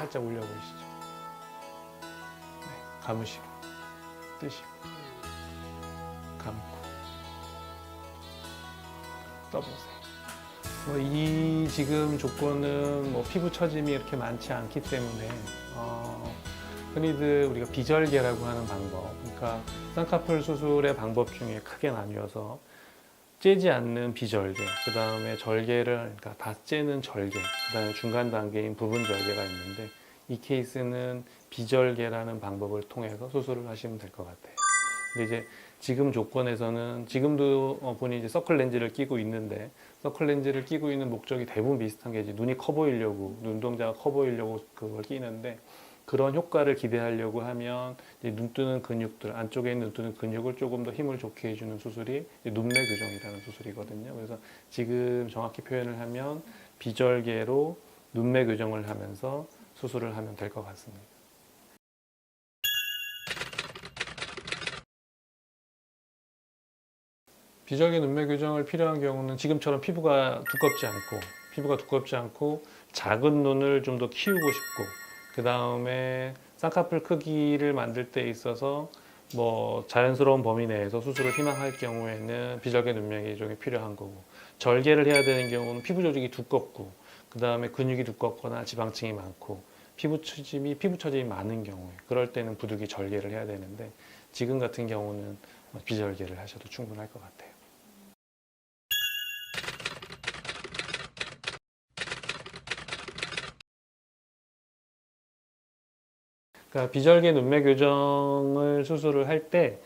살짝 올려보시죠. 네, 감으시고 뜨시고 감고 떠보세요. 이 지금 조건은 피부 처짐이 이렇게 많지 않기 때문에 흔히들 우리가 비절개라고 하는 방법, 그러니까 쌍꺼풀 수술의 방법 중에 크게 나뉘어서 째지 않는 비절개, 그 다음에 절개를 그러니까 다 째는 절개, 그 다음에 중간 단계인 부분 절개가 있는데 이 케이스는 비절개라는 방법을 통해서 수술을 하시면 될 것 같아요. 근데 이제 지금 조건에서는 지금도 본인이 이제 서클 렌즈를 끼고 있는데 서클 렌즈를 끼고 있는 목적이 대부분 비슷한 게 이제 눈이 커 보이려고, 눈동자가 커 보이려고 그걸 끼는데 그런 효과를 기대하려고 하면 이제 눈 뜨는 근육들, 안쪽에 있는 눈 뜨는 근육을 조금 더 힘을 좋게 해주는 수술이 눈매 교정이라는 수술이거든요. 그래서 지금 정확히 표현을 하면 비절개로 눈매 교정을 하면서 수술을 하면 될 것 같습니다. 비절개 눈매 교정을 필요한 경우는 지금처럼 피부가 두껍지 않고 작은 눈을 좀 더 키우고 싶고, 그 다음에 쌍꺼풀 크기를 만들 때 있어서 자연스러운 범위 내에서 수술을 희망할 경우에는 비절개 눈매 교정이 필요한 거고, 절개를 해야 되는 경우는 피부 조직이 두껍고, 그 다음에 근육이 두껍거나 지방층이 많고, 피부 처짐이 많은 경우에, 그럴 때는 부득이 절개를 해야 되는데 지금 같은 경우는 비절개를 하셔도 충분할 것 같아요. 그러니까 비절개 눈매 교정을 수술을 할 때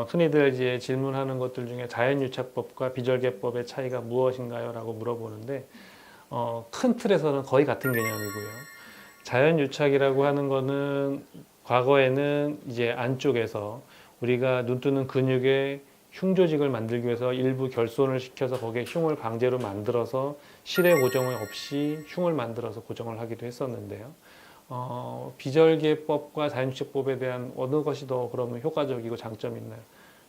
흔히들 이제 질문하는 것들 중에 자연유착법과 비절개법의 차이가 무엇인가요? 라고 물어보는데 큰 틀에서는 거의 같은 개념이고요. 자연유착이라고 하는 거는 과거에는 이제 안쪽에서 우리가 눈 뜨는 근육에 흉 조직을 만들기 위해서 일부 결손을 시켜서 거기에 흉을 강제로 만들어서 실외 고정을 없이 흉을 만들어서 고정을 하기도 했었는데요. 비절개법과 자연유착법에 대한 어느 것이 더 그러면 효과적이고 장점이 있나요?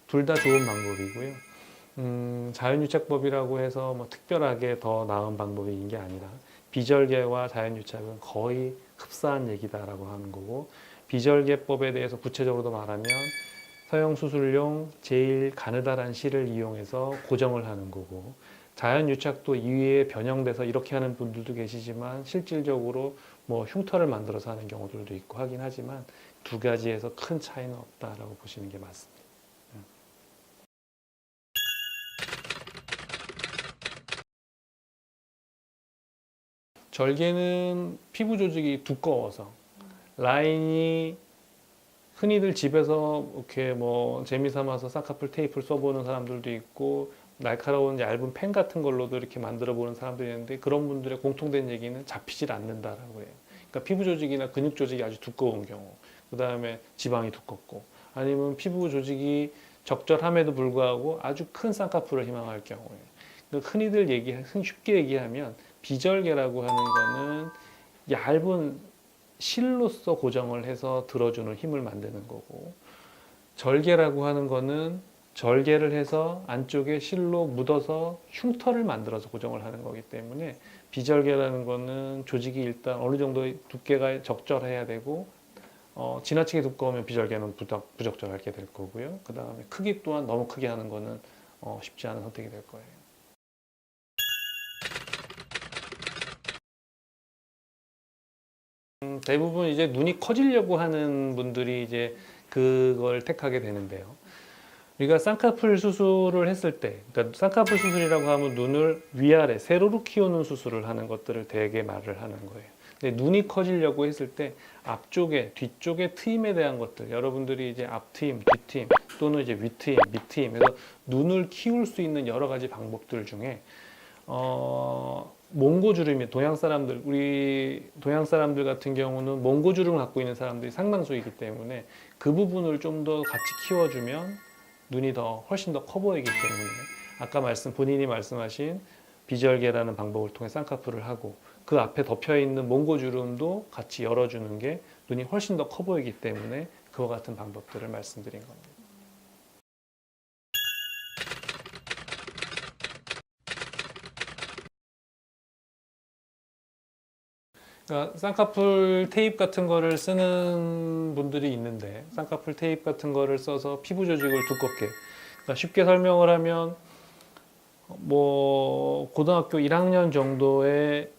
둘 다 좋은 방법이고요. 자연유착법이라고 해서 특별하게 더 나은 방법인 게 아니라 비절개와 자연유착은 거의 흡사한 얘기다라고 하는 거고, 비절개법에 대해서 구체적으로 더 말하면 서형수술용 제일 가느다란 실을 이용해서 고정을 하는 거고, 자연유착도 이외에 변형돼서 이렇게 하는 분들도 계시지만 실질적으로 흉터를 만들어서 하는 경우들도 있고 하긴 하지만 두 가지에서 큰 차이는 없다라고 보시는 게 맞습니다. 절개는 피부 조직이 두꺼워서 라인이 흔히들 집에서 이렇게 재미삼아서 쌍꺼풀 테이프를 써보는 사람들도 있고 날카로운 얇은 펜 같은 걸로도 이렇게 만들어 보는 사람들이 있는데 그런 분들의 공통된 얘기는 잡히질 않는다라고 해요. 그러니까 피부 조직이나 근육 조직이 아주 두꺼운 경우, 그 다음에 지방이 두껍고, 아니면 피부 조직이 적절함에도 불구하고 아주 큰 쌍꺼풀을 희망할 경우에, 그러니까 흔히들 쉽게 얘기하면 비절개라고 하는 거는 얇은 실로서 고정을 해서 들어주는 힘을 만드는 거고, 절개라고 하는 거는 절개를 해서 안쪽에 실로 묻어서 흉터를 만들어서 고정을 하는 거기 때문에 비절개라는 거는 조직이 일단 어느 정도 두께가 적절해야 되고 지나치게 두꺼우면 비절개는 부적절하게 될 거고요. 그 다음에 크기 또한 너무 크게 하는 거는 쉽지 않은 선택이 될 거예요. 대부분 이제 눈이 커지려고 하는 분들이 이제 그걸 택하게 되는데요. 우리가 쌍꺼풀 수술을 했을 때, 그러니까 쌍꺼풀 수술이라고 하면 눈을 위아래 세로로 키우는 수술을 하는 것들을 대개 말을 하는 거예요. 근데 눈이 커지려고 했을 때 앞쪽에, 뒤쪽에 트임에 대한 것들, 여러분들이 이제 앞트임, 뒤트임, 또는 이제 위트임, 밑트임, 그래서 눈을 키울 수 있는 여러 가지 방법들 중에 몽고주름이 우리 동양 사람들 같은 경우는 몽고주름을 갖고 있는 사람들이 상당수이기 때문에 그 부분을 좀 더 같이 키워주면 눈이 훨씬 더 커 보이기 때문에 아까 본인이 말씀하신 비절개라는 방법을 통해 쌍꺼풀을 하고 그 앞에 덮여 있는 몽고주름도 같이 열어주는 게 눈이 훨씬 더 커 보이기 때문에 그와 같은 방법들을 말씀드린 겁니다. 그러니까 쌍꺼풀 테이프 같은 거를 쓰는 분들이 있는데 쌍꺼풀 테이프 같은 거를 써서 피부 조직을 두껍게 그러니까 쉽게 설명을 하면 뭐 고등학교 1학년 정도의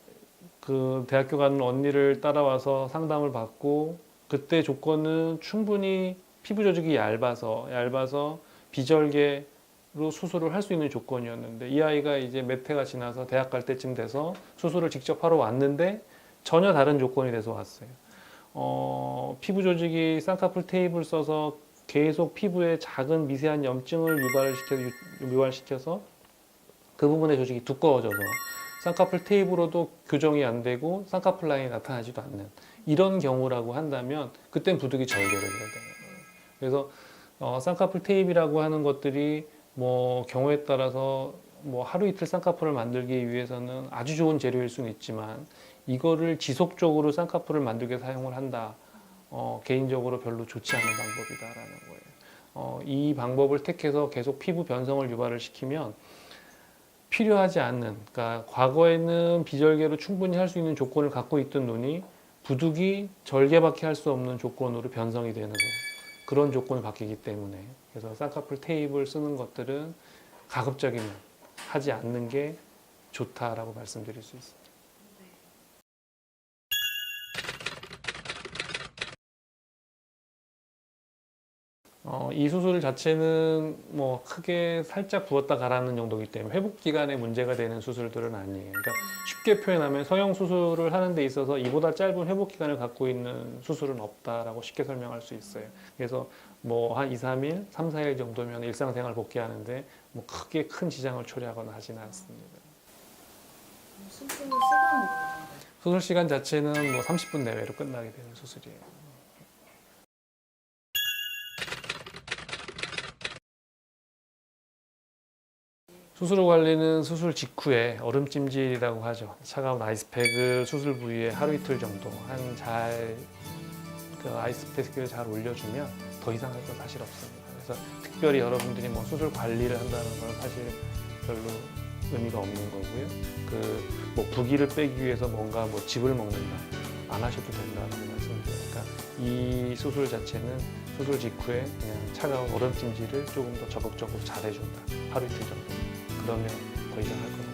그 대학교 가는 언니를 따라와서 상담을 받고 그때 조건은 충분히 피부 조직이 얇아서 비절개로 수술을 할 수 있는 조건이었는데 이 아이가 이제 몇 해가 지나서 대학 갈 때쯤 돼서 수술을 직접 하러 왔는데 전혀 다른 조건이 돼서 왔어요. 피부 조직이 쌍꺼풀 테이프를 써서 계속 피부에 작은 미세한 염증을 유발시켜서 그 부분의 조직이 두꺼워져서 쌍꺼풀 테이프로도 교정이 안 되고 쌍꺼풀 라인이 나타나지도 않는 이런 경우라고 한다면 그땐 부득이 절개를 해야 되는 거예요. 그래서 쌍꺼풀 테이프라고 하는 것들이 뭐 경우에 따라서 뭐 하루 이틀 쌍꺼풀을 만들기 위해서는 아주 좋은 재료일 수는 있지만 이거를 지속적으로 쌍꺼풀을 만들게 사용을 한다. 개인적으로 별로 좋지 않은 방법이다라는 거예요. 이 방법을 택해서 계속 피부 변성을 유발을 시키면 필요하지 않는, 그러니까 과거에는 비절개로 충분히 할 수 있는 조건을 갖고 있던 눈이 부득이 절개밖에 할 수 없는 조건으로 변성이 되는 그런 조건을 바뀌기 때문에 그래서 쌍꺼풀 테이프를 쓰는 것들은 가급적이면 하지 않는 게 좋다라고 말씀드릴 수 있습니다. 이 수술 자체는 뭐 크게 살짝 부었다 가라는 정도이기 때문에 회복 기간에 문제가 되는 수술들은 아니에요. 그러니까 쉽게 표현하면 성형 수술을 하는 데 있어서 이보다 짧은 회복 기간을 갖고 있는 수술은 없다라고 쉽게 설명할 수 있어요. 그래서 뭐 한 2, 3일, 3, 4일 정도면 일상생활 복귀하는데 뭐 크게 큰 지장을 초래하거나 하지는 않습니다. 수술 시간은 어느 정도? 수술 시간 자체는 뭐 30분 내외로 끝나게 되는 수술이에요. 수술 후 관리는 수술 직후에 얼음찜질이라고 하죠. 차가운 아이스팩을 수술 부위에 하루 이틀 정도 그 아이스팩을 잘 올려주면 더 이상 할 건 사실 없습니다. 그래서 특별히 여러분들이 뭐 수술 관리를 한다는 건 사실 별로 의미가 없는 거고요. 뭐 부기를 빼기 위해서 뭔가 뭐 즙을 먹는다 안 하셔도 된다는 말씀드리니까 이 수술 자체는 수술 직후에 그냥 차가운 얼음찜질을 조금 더 적극적으로 잘 해준다. 하루 이틀 정도. 그러면 더 이상 할 건